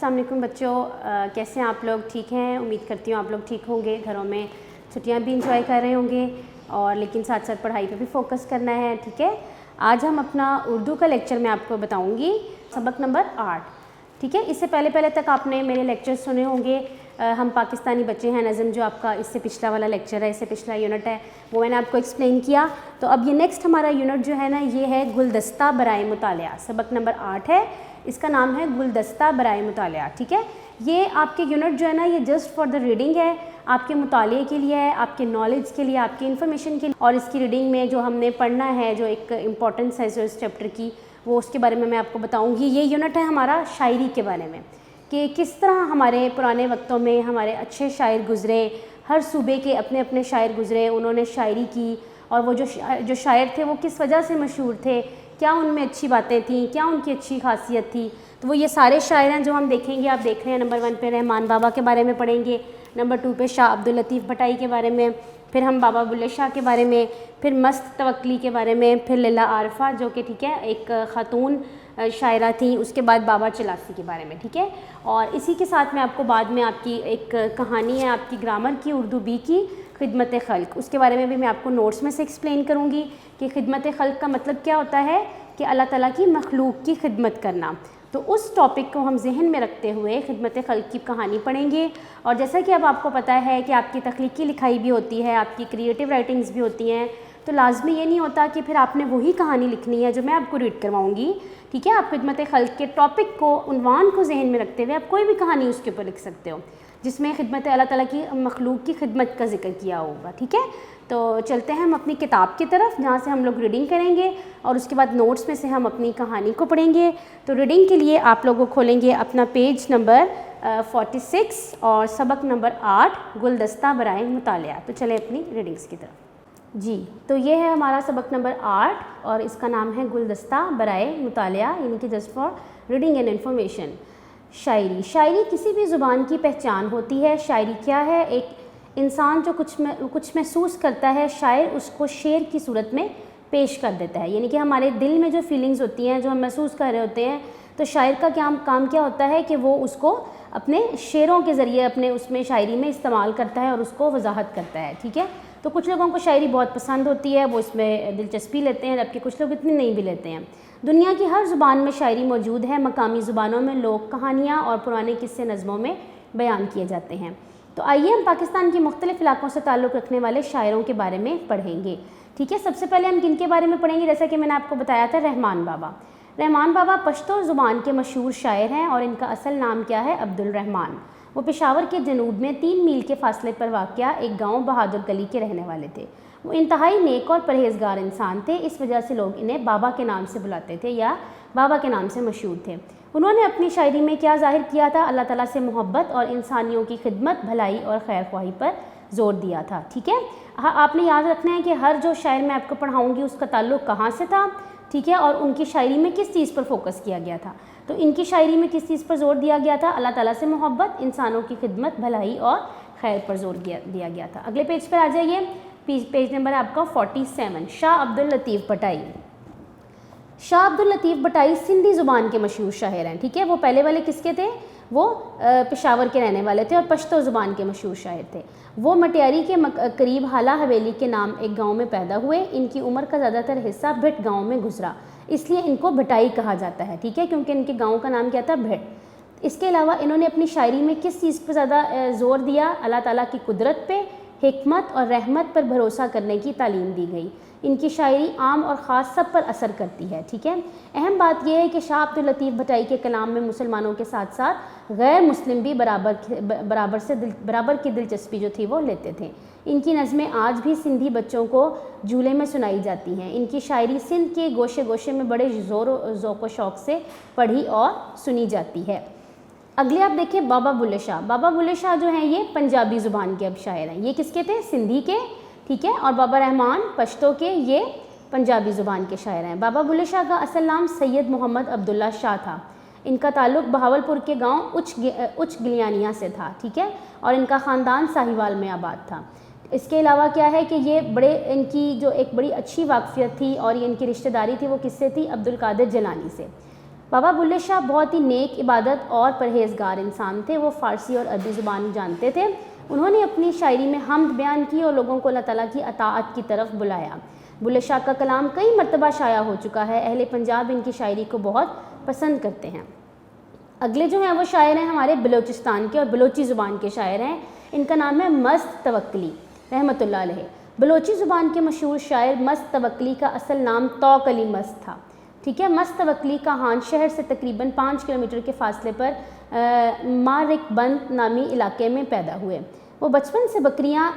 السلام علیکم بچوں، کیسے ہیں آپ لوگ؟ ٹھیک ہیں؟ امید کرتی ہوں آپ لوگ ٹھیک ہوں گے، گھروں میں چھٹیاں بھی انجوائے کر رہے ہوں گے اور لیکن ساتھ ساتھ پڑھائی پہ بھی فوکس کرنا ہے، ٹھیک ہے؟ آج ہم اپنا اردو کا لیکچر میں آپ کو بتاؤں گی، سبق نمبر 8، ٹھیک ہے؟ اس سے پہلے تک آپ نے میرے لیکچر سنے ہوں گے، ہم پاکستانی بچے ہیں نظم جو آپ کا اس سے پچھلا والا لیکچر ہے، اس سے پچھلا یونٹ ہے، وہ میں نے آپ کو ایکسپلین کیا۔ تو اب یہ نیکسٹ ہمارا یونٹ جو ہے نا، یہ ہے گلدستہ برائے مطالعہ، سبق نمبر 8 ہے، اس کا نام ہے گلدستہ برائے مطالعہ، ٹھیک ہے؟ یہ آپ کے یونٹ جو ہے نا، یہ جسٹ فار دا ریڈنگ ہے، آپ کے مطالعے کے لیے ہے، آپ کے نالج کے لیے، آپ کی انفارمیشن کے لیے، اور اس کی ریڈنگ میں جو ہم نے پڑھنا ہے، جو ایک امپورٹنس ہے جو اس چیپٹر کی، وہ اس کے بارے میں آپ کو بتاؤں گی۔ یہ یونٹ ہے ہمارا شاعری کے بارے میں، کہ کس طرح ہمارے پرانے وقتوں میں ہمارے اچھے شاعر گزرے، ہر صوبے کے اپنے اپنے شاعر گزرے، انہوں نے شاعری کی، اور وہ جو شاعر تھے وہ کس وجہ سے مشہور تھے، کیا ان میں اچھی باتیں تھیں، کیا ان کی اچھی خاصیت تھی۔ تو وہ یہ سارے شاعر ہیں جو ہم دیکھیں گے، آپ دیکھ رہے ہیں نمبر 1 پہ رحمان بابا کے بارے میں پڑھیں گے، نمبر 2 پہ شاہ عبداللطیف بھٹائی کے بارے میں، پھر ہم بابا بلے شاہ کے بارے میں، پھر مست توکلی کے بارے میں، پھر لیلا عارفہ جو کہ ٹھیک ہے ایک خاتون شاعرہ تھیں، اس کے بعد بابا چلاسی کے بارے میں، ٹھیک ہے؟ اور اسی کے ساتھ میں آپ کو بعد میں آپ کی ایک کہانی ہے آپ کی گرامر کی، اردو بی کی، خدمت خلق، اس کے بارے میں بھی میں آپ کو نوٹس میں سے ایکسپلین کروں گی کہ خدمت خلق کا مطلب کیا ہوتا ہے، کہ اللہ تعالیٰ کی مخلوق کی خدمت کرنا۔ تو اس ٹاپک کو ہم ذہن میں رکھتے ہوئے خدمت خلق کی کہانی پڑھیں گے، اور جیسا کہ اب آپ کو پتہ ہے کہ آپ کی تخلیقی لکھائی بھی ہوتی ہے، آپ کی کریٹیو رائٹنگز بھی ہوتی ہیں، تو لازمی یہ نہیں ہوتا کہ پھر آپ نے وہی کہانی لکھنی ہے جو میں آپ کو ریڈ کرواؤں گی، ٹھیک ہے؟ آپ خدمت خلق کے ٹاپک کو، عنوان کو ذہن میں رکھتے ہوئے آپ کوئی بھی کہانی اس کے اوپر لکھ سکتے ہو جس میں خدمت اللہ تعالیٰ کی مخلوق کی خدمت کا ذکر کیا ہوگا، ٹھیک ہے؟ تو چلتے ہیں ہم اپنی کتاب کی طرف، جہاں سے ہم لوگ ریڈنگ کریں گے اور اس کے بعد نوٹس میں سے ہم اپنی کہانی کو پڑھیں گے۔ تو ریڈنگ کے لیے آپ لوگوں کھولیں گے اپنا پیج نمبر 46 اور سبق نمبر 8 گلدستہ برائے مطالعہ۔ تو چلیں اپنی ریڈنگس کی طرف۔ جی، تو یہ ہے ہمارا سبق نمبر 8 اور اس کا نام ہے گلدستہ برائے مطالعہ، یعنی کہ just for reading and information. شاعری کسی بھی زبان کی پہچان ہوتی ہے۔ شاعری کیا ہے؟ ایک انسان جو کچھ محسوس کرتا ہے، شاعر اس کو شعر کی صورت میں پیش کر دیتا ہے، یعنی کہ ہمارے دل میں جو فیلنگز ہوتی ہیں، جو ہم محسوس کر رہے ہوتے ہیں، تو شاعر کا کام کیا ہوتا ہے کہ وہ اس کو اپنے شعروں کے ذریعے اپنے اس میں شاعری میں استعمال کرتا ہے اور اس کو وضاحت کرتا ہے، ٹھیک ہے؟ تو کچھ لوگوں کو شاعری بہت پسند ہوتی ہے، وہ اس میں دلچسپی لیتے ہیں، جبکہ کچھ لوگ اتنی نہیں بھی لیتے ہیں۔ دنیا کی ہر زبان میں شاعری موجود ہے، مقامی زبانوں میں لوک کہانیاں اور پرانے قصے نظموں میں بیان کیے جاتے ہیں۔ تو آئیے ہم پاکستان کے مختلف علاقوں سے تعلق رکھنے والے شاعروں کے بارے میں پڑھیں گے، ٹھیک ہے؟ سب سے پہلے ہم کن کے بارے میں پڑھیں گے؟ جیسا کہ میں نے آپ کو بتایا تھا، رحمان بابا۔ رحمان بابا پشتو زبان کے مشہور شاعر ہیں اور ان کا اصل نام کیا ہے؟ عبدالرحمان۔ وہ پشاور کے جنوب میں 3 میل کے فاصلے پر واقع ایک گاؤں بہادر گلی کے رہنے والے تھے۔ وہ انتہائی نیک اور پرہیزگار انسان تھے، اس وجہ سے لوگ انہیں بابا کے نام سے بلاتے تھے یا بابا کے نام سے مشہور تھے۔ انہوں نے اپنی شاعری میں کیا ظاہر کیا تھا؟ اللہ تعالیٰ سے محبت اور انسانیوں کی خدمت، بھلائی اور خیر خواہی پر زور دیا تھا، ٹھیک ہے؟ آپ نے یاد رکھنا ہے کہ ہر جو شاعر میں آپ کو پڑھاؤں گی اس کا تعلق کہاں سے تھا، ٹھیک ہے؟ اور ان کی شاعری میں کس چیز پر فوکس کیا گیا تھا؟ تو ان کی شاعری میں کس چیز پر زور دیا گیا تھا؟ اللہ تعالیٰ سے محبت، انسانوں کی خدمت، بھلائی اور خیر پر زور دیا گیا تھا۔ اگلے پیج پر آ جائیے، پیج نمبر آپ کا 47، شاہ عبداللطیف بھٹائی۔ شاہ عبداللطیف بھٹائی سندھی زبان کے مشہور شاعر ہیں، ٹھیک ہے؟ وہ پہلے والے کس کے تھے؟ وہ پشاور کے رہنے والے تھے اور پشتو زبان کے مشہور شاعر تھے۔ وہ مٹیاری کے قریب حالہ حویلی کے نام ایک گاؤں میں پیدا ہوئے۔ ان کی عمر کا زیادہ تر حصہ بھٹ گاؤں میں گزرا، اس لیے ان کو بھٹائی کہا جاتا ہے، ٹھیک ہے؟ کیونکہ ان کے گاؤں کا نام کیا تھا؟ بھٹ۔ اس کے علاوہ انہوں نے اپنی شاعری میں کس چیز پر زیادہ زور دیا؟ اللہ تعالیٰ کی قدرت پہ، حکمت اور رحمت پر بھروسہ کرنے کی تعلیم دی گئی۔ ان کی شاعری عام اور خاص سب پر اثر کرتی ہے، ٹھیک ہے؟ اہم بات یہ ہے کہ شاہ عبداللطیف بھٹائی کے کلام میں مسلمانوں کے ساتھ ساتھ غیر مسلم بھی برابر کی دلچسپی جو تھی وہ لیتے تھے۔ ان کی نظمیں آج بھی سندھی بچوں کو جھولے میں سنائی جاتی ہیں۔ ان کی شاعری سندھ کے گوشے گوشے میں بڑے زور و ذوق و شوق سے پڑھی اور سنی جاتی ہے۔ اگلے آپ دیکھیں بابا بلے شاہ۔ بابا بلے شاہ جو ہیں یہ پنجابی زبان کے اب شاعر ہیں۔ یہ کس کے تھے؟ سندھی کے، ٹھیک ہے؟ اور بابا رحمان پشتو کے، یہ پنجابی زبان کے شاعر ہیں۔ بابا بلے شاہ کا اصل نام سید محمد عبداللہ شاہ تھا۔ ان کا تعلق بہاولپور کے گاؤں اچ گلیانیہ سے تھا، ٹھیک ہے؟ اور ان کا خاندان ساہیوال میں آباد تھا۔ اس کے علاوہ کیا ہے کہ یہ ان کی جو ایک بڑی اچھی واقفیت تھی اور یہ ان کی رشتہ داری تھی وہ کس سے تھی؟ عبدالقادر جیلانی سے۔ بابا بلے شاہ بہت ہی نیک، عبادت اور پرہیزگار انسان تھے۔ وہ فارسی اور عربی زبان جانتے تھے۔ انہوں نے اپنی شاعری میں حمد بیان کی اور لوگوں کو اللہ تعالیٰ کی اطاعت کی طرف بلایا۔ بلے شاہ کا کلام کئی مرتبہ شائع ہو چکا ہے۔ اہل پنجاب ان کی شاعری کو بہت پسند کرتے ہیں۔ اگلے جو ہیں وہ شاعر ہیں ہمارے بلوچستان کے اور بلوچی زبان کے شاعر ہیں۔ ان کا نام ہے مست توکلی رحمۃ اللہ علیہ۔ بلوچی زبان کے مشہور شاعر مست توکلی کا اصل نام توق علی مست تھا، ٹھیک ہے۔ مست توکلی کاہان شہر سے تقریباً 5 کلومیٹر کے فاصلے پر مارک بند نامی علاقے میں پیدا ہوئے۔ وہ بچپن سے بکریاں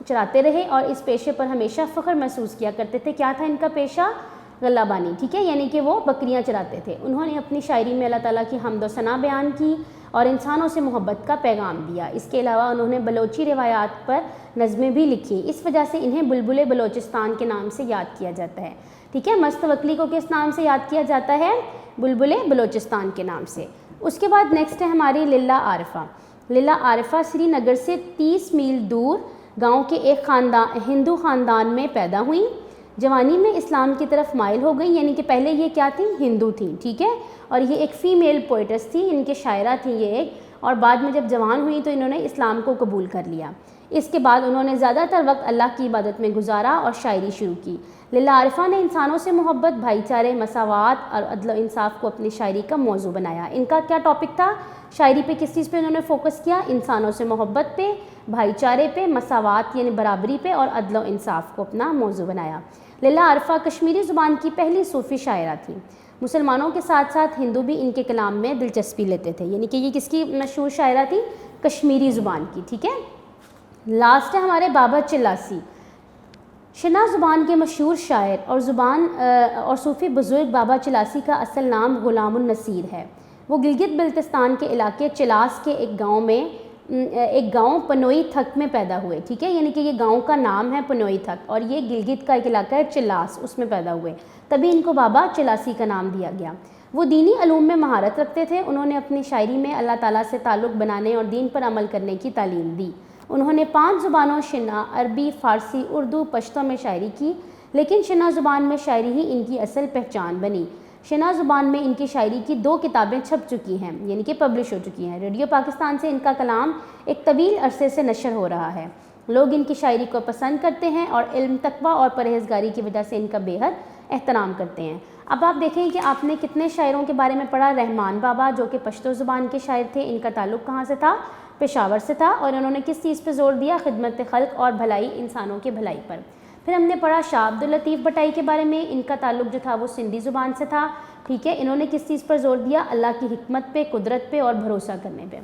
چراتے رہے اور اس پیشے پر ہمیشہ فخر محسوس کیا کرتے تھے۔ کیا تھا ان کا پیشہ؟ غلہ بانی، ٹھیک ہے، یعنی کہ وہ بکریاں چراتے تھے۔ انہوں نے اپنی شاعری میں اللہ تعالیٰ کی حمد و ثنا بیان کی اور انسانوں سے محبت کا پیغام دیا۔ اس کے علاوہ انہوں نے بلوچی روایات پر نظمیں بھی لکھی، اس وجہ سے انہیں بلبل بلوچستان کے نام سے یاد کیا جاتا ہے، ٹھیک ہے۔ مست توکلی کو کس نام سے یاد کیا جاتا ہے؟ بلبل بلوچستان کے نام سے۔ اس کے بعد نیکسٹ ہے ہماری للہ عارفہ۔ للہ عارفہ سری نگر سے 30 میل دور گاؤں کے ایک ہندو خاندان میں پیدا ہوئیں۔ جوانی میں اسلام کی طرف مائل ہو گئیں، یعنی کہ پہلے یہ کیا تھیں؟ ہندو تھیں، ٹھیک ہے، اور یہ ایک فیمیل پوئٹس تھی، ان کے شاعرہ تھیں یہ ایک، اور بعد میں جب جوان ہوئیں تو انہوں نے اسلام کو قبول کر لیا۔ اس کے بعد انہوں نے زیادہ تر وقت اللہ کی عبادت میں گزارا اور شاعری شروع کی۔ للہ عارفہ نے انسانوں سے محبت، بھائی چارے، مساوات اور عدل و انصاف کو اپنی شاعری کا موضوع بنایا۔ ان کا کیا ٹاپک تھا؟ شاعری پہ کس چیز پہ انہوں نے فوکس کیا؟ انسانوں سے محبت پہ، بھائی چارے پہ، مساوات یعنی برابری پہ، اور عدل و انصاف کو اپنا موضوع بنایا۔ للہ عارفہ کشمیری زبان کی پہلی صوفی شاعرہ تھیں۔ مسلمانوں کے ساتھ ساتھ ہندو بھی ان کے کلام میں دلچسپی لیتے تھے، یعنی کہ یہ کس کی مشہور شاعرہ تھی؟ کشمیری زبان کی، ٹھیک ہے۔ لاسٹ ہے ہمارے بابا چلاسی۔ شنا زبان کے مشہور شاعر اور صوفی بزرگ بابا چلاسی کا اصل نام غلام النصیر ہے۔ وہ گلگت بلتستان کے علاقے چلاس کے ایک گاؤں پنوئی تھک میں پیدا ہوئے، ٹھیک ہے، یعنی کہ یہ گاؤں کا نام ہے پنوئی تھک، اور یہ گلگت کا ایک علاقہ ہے چلاس، اس میں پیدا ہوئے، تبھی ان کو بابا چلاسی کا نام دیا گیا۔ وہ دینی علوم میں مہارت رکھتے تھے۔ انہوں نے اپنی شاعری میں اللہ تعالیٰ سے تعلق بنانے اور دین پر عمل کرنے کی تعلیم دی۔ انہوں نے 5 زبانوں شنا، عربی، فارسی، اردو، پشتو میں شاعری کی، لیکن شنا زبان میں شاعری ہی ان کی اصل پہچان بنی۔ شنا زبان میں ان کی شاعری کی 2 کتابیں چھپ چکی ہیں، یعنی کہ پبلش ہو چکی ہیں۔ ریڈیو پاکستان سے ان کا کلام ایک طویل عرصے سے نشر ہو رہا ہے۔ لوگ ان کی شاعری کو پسند کرتے ہیں اور علم، تقویٰ اور پرہیزگاری کی وجہ سے ان کا بے حد احترام کرتے ہیں۔ اب آپ دیکھیں کہ آپ نے کتنے شاعروں کے بارے میں پڑھا۔ رحمان بابا جو کہ پشتو زبان کے شاعر تھے، ان کا تعلق کہاں سے تھا؟ پشاور سے تھا، اور انہوں نے کس چیز پہ زور دیا؟ خدمت خلق اور بھلائی، انسانوں کی بھلائی پر۔ پھر ہم نے پڑھا شاہ عبداللطیف بٹائی کے بارے میں۔ ان کا تعلق جو تھا وہ سندھی زبان سے تھا، ٹھیک ہے۔ انہوں نے کس چیز پر زور دیا؟ اللہ کی حکمت پہ، قدرت پہ اور بھروسہ کرنے پہ۔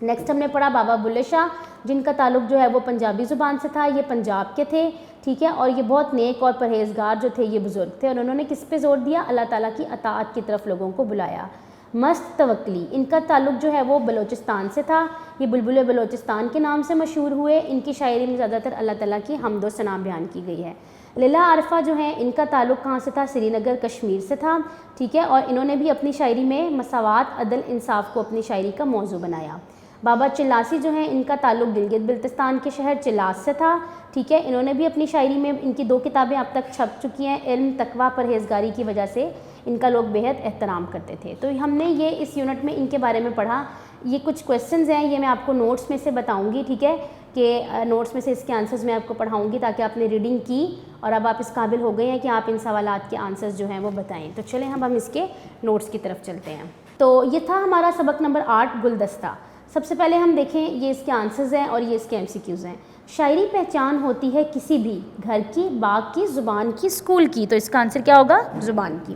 نیکسٹ ہم نے پڑھا بابا بلے شاہ، جن کا تعلق جو ہے وہ پنجابی زبان سے تھا، یہ پنجاب کے تھے، ٹھیک ہے، اور یہ بہت نیک اور پرہیزگار جو تھے یہ بزرگ تھے، اور انہوں نے کس پہ زور دیا؟ اللہ تعالیٰ کی اطاعت کی طرف لوگوں کو بلایا۔ مست توکلی، ان کا تعلق جو ہے وہ بلوچستان سے تھا، یہ بلبل بلوچستان کے نام سے مشہور ہوئے۔ ان کی شاعری میں زیادہ تر اللہ تعالیٰ کی حمد و ثنا بیان کی گئی ہے۔ للہ عارفہ جو ہیں ان کا تعلق کہاں سے تھا؟ سری نگر کشمیر سے تھا، ٹھیک ہے، اور انہوں نے بھی اپنی شاعری میں مساوات، عدل، انصاف کو اپنی شاعری کا موضوع بنایا۔ بابا چلاسی جو ہیں ان کا تعلق گلگت بلتستان کے شہر چلاس سے تھا، ٹھیک ہے، انہوں نے بھی اپنی شاعری میں، ان کی 2 کتابیں اب تک چھپ چکی ہیں، علم، تقویٰ، پرہیزگاری کی وجہ سے ان کا لوگ بے حد احترام کرتے تھے۔ تو ہم نے یہ اس یونٹ میں ان کے بارے میں پڑھا۔ یہ کچھ کویسچنز ہیں، یہ میں آپ کو نوٹس میں سے بتاؤں گی، ٹھیک ہے، کہ نوٹس میں سے اس کے آنسرز میں آپ کو پڑھاؤں گی تاکہ آپ نے ریڈنگ کی اور اب آپ اس قابل ہو گئے ہیں کہ آپ ان سوالات کے آنسرز جو ہیں وہ بتائیں۔ تو چلیں ہم اس کے نوٹس کی طرف چلتے ہیں۔ تو یہ تھا ہمارا سبق نمبر 8 گلدستہ۔ سب سے پہلے ہم دیکھیں یہ اس کے آنسرز ہیں اور یہ اس کے MCQs ہیں۔ شاعری پہچان ہوتی ہے کسی بھی گھر کی، باغ کی، زبان کی، اسکول کی، تو اس کا آنسر کیا ہوگا؟ زبان کی۔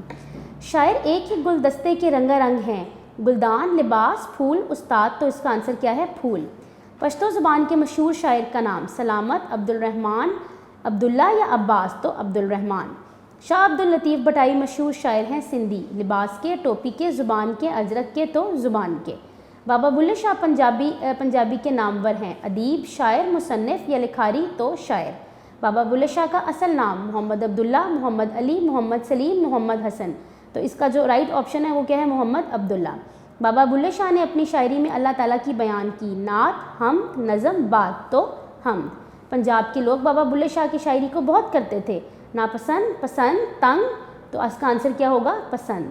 شاعر ایک ہی گلدستے کے رنگا رنگ ہیں، گلدان، لباس، پھول، استاد، تو اس کا آنسر کیا ہے؟ پھول۔ پشتو زبان کے مشہور شاعر کا نام؟ سلامت، عبد الرحمن، عبداللہ یا عباس، تو عبد الرحمن۔ شاہ عبداللطیف بٹائی مشہور شاعر ہیں سندھی، لباس کے، ٹوپی کے، زبان کے، اجرک کے، تو زبان کے۔ بابا بلے شاہ پنجابی کے نامور ہیں، ادیب، شاعر، مصنف یا لکھاری، تو شاعر۔ بابا بلے شاہ کا اصل نام؟ محمد عبداللہ، محمد علی، محمد سلیم، محمد حسن، تو اس کا جو رائٹ آپشن ہے وہ کیا ہے؟ محمد عبداللہ۔ بابا بلے شاہ نے اپنی شاعری میں اللہ تعالیٰ کی بیان کی، نعت، حمد، نظم، بات، تو حمد۔ پنجاب کے لوگ بابا بلے شاہ کی شاعری کو بہت کرتے تھے، ناپسند، پسند، تنگ، تو اس کا آنسر کیا ہوگا؟ پسند۔